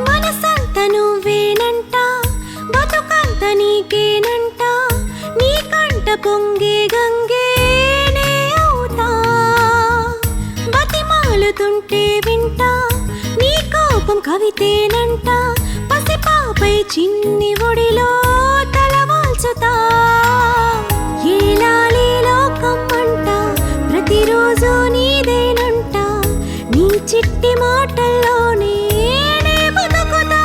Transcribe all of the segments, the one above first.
మనసంత నువ్వేనంట బతుకంత నీకేనంట నీకంట పొంగే గంగేనే అవుతా బతిమాలుతుంటే వింటా నీ కోపం కవితేనంట పసిపాపై చిన్ని ఒడిలో తలవాల్చుతా ఏలాలి లోకం అంట ప్రతిరోజు నీదేనంట నీ చిట్టి మాటల్లోనే బతుకుతా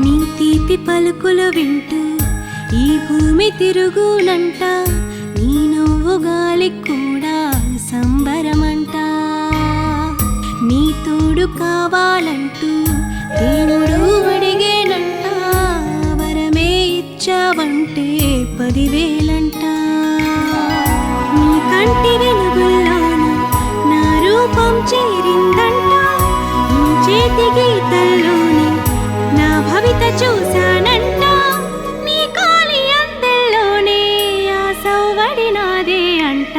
నీ తీపి పలుకులు వింటూ ఈ భూమి తిరుగునంట నీ నవ్వు గాలి కూడా సంబరమంట నీ తోడు కావాలంటూ దేవుడు అడిగేనంట వరమే ఇచ్చావంటే 10,000 నీ కంటి వెలుగుల్లోనూ నా రూపం చేరిందంట నీ చేతి గీతల్లోనే నా భవిత చూశానంట నీ కాలి అందెల్లోనే ఆ సౌవడి నాదే అంట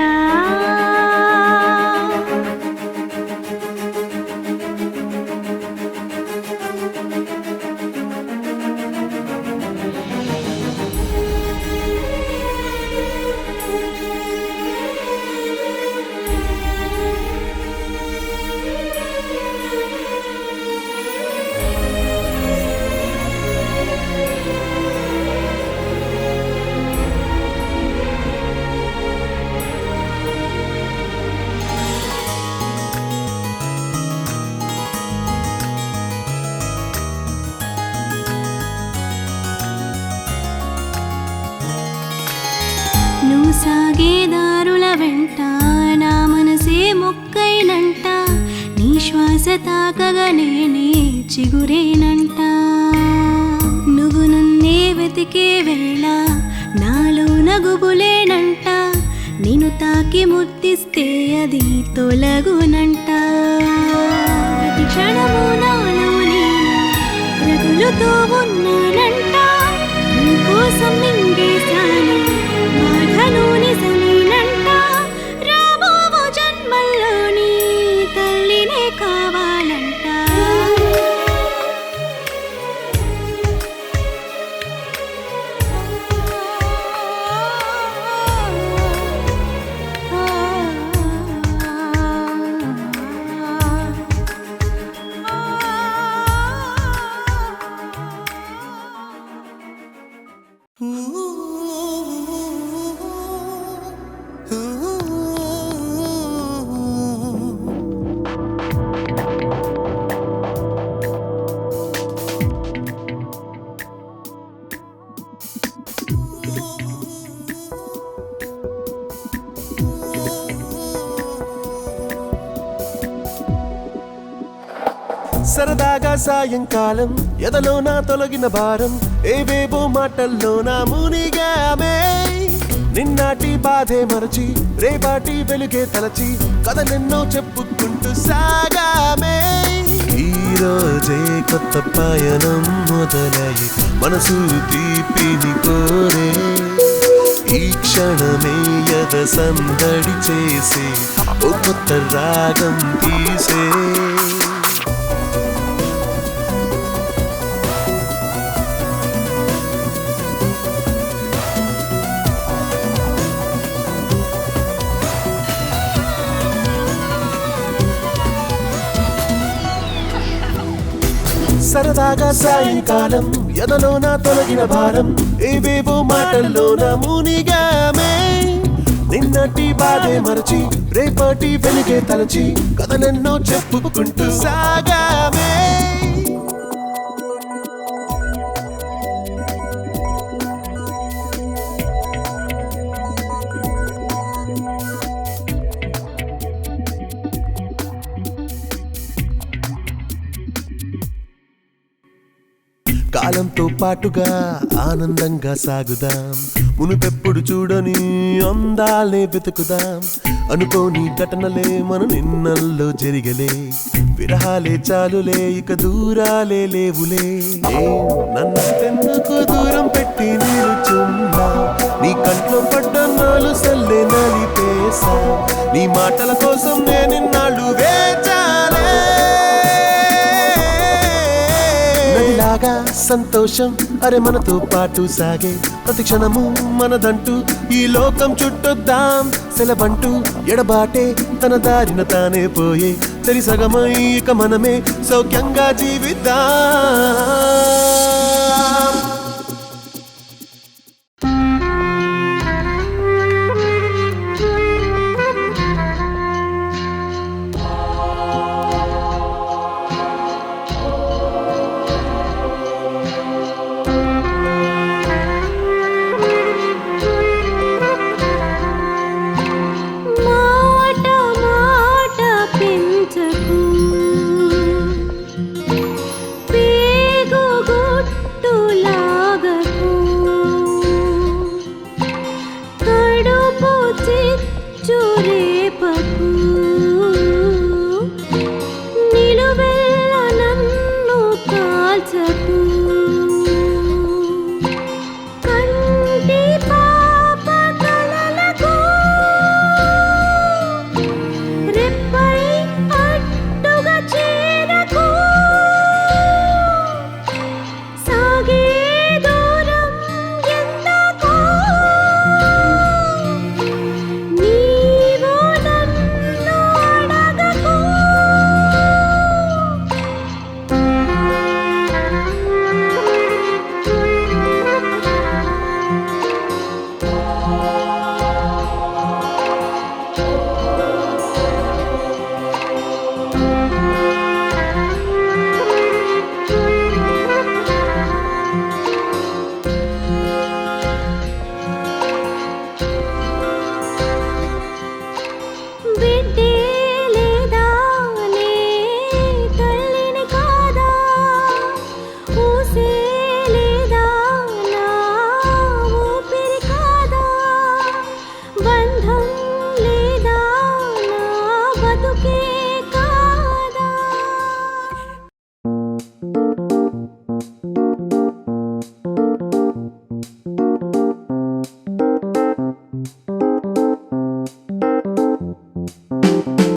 నువ్వు సాగే దారుల వెంట నా మనసే మొక్కైనంట నీ శ్వాస తాకగా నేనే చిగురేనంట నువ్వు నన్నే వెతికే వేళ నాలో నగుబులేనంట నిన్ను తాకి ముద్దిస్తే అది తొలగునంట ప్రతి క్షణము నాలో నేను రగులుతూ ఉన్నానంట నీ కోసం మింగేశాను బాధను నిజమేనంట రాబోవు జన్మల్లోని తల్లినే కావాలంట సరదాగా సాయంకాలం ఎదలో నా తొలగిన భారం ఏవేవో మాటల్లో నా మునిగామే నిన్నాటి బాధే మరచి రేపాటి వెలుగే తలచి కథలెన్నో చెప్పుకుంటూ సాగామే ఈ రోజే కొత్త పయనం మొదలయ్యి మనసు తీపిని కోరే ఈ క్షణమే యద సందడి చేసి ఓ కొత్త రాగం తీసే సరదాగా సాయంకాలం ఎదలో నా తొలగిన భారం ఏవేవో మాటల్లో నా మునిగామే నిన్నటి బాధే మరచి రేపటి వెలుగే తలచి కథలెన్నో చెప్పుకుంటూ సాగామే కాలంతో పాటుగా ఆనందంగా సాగుదాం మునుపెప్పుడు చూడని అందాలే వెతుకుదాం అనుకోని ఘటనలే మన నిన్నల్లో జరిగలే విరహాలే చాలులే ఇక దూరాలే లేవులే నన్నెందుకు దూరం పెట్టి నిలుచున్నా నీ కంట్లో పడ్డ నాలు సల్లే నలిపేసా నీ మాటల కోసం నేనిన్నాళ్ళు వేచాలే నదిలాగా సంతోషం అరే మనతో పాటు సాగే ప్రతి క్షణము మనదంటూ ఈ లోకం చుట్టొద్దాం సెలబంటూ ఎడబాటే తన దారిన తానే పోయే సరిసగమై ఇక మనమే సౌఖ్యంగా జీవిద్దాం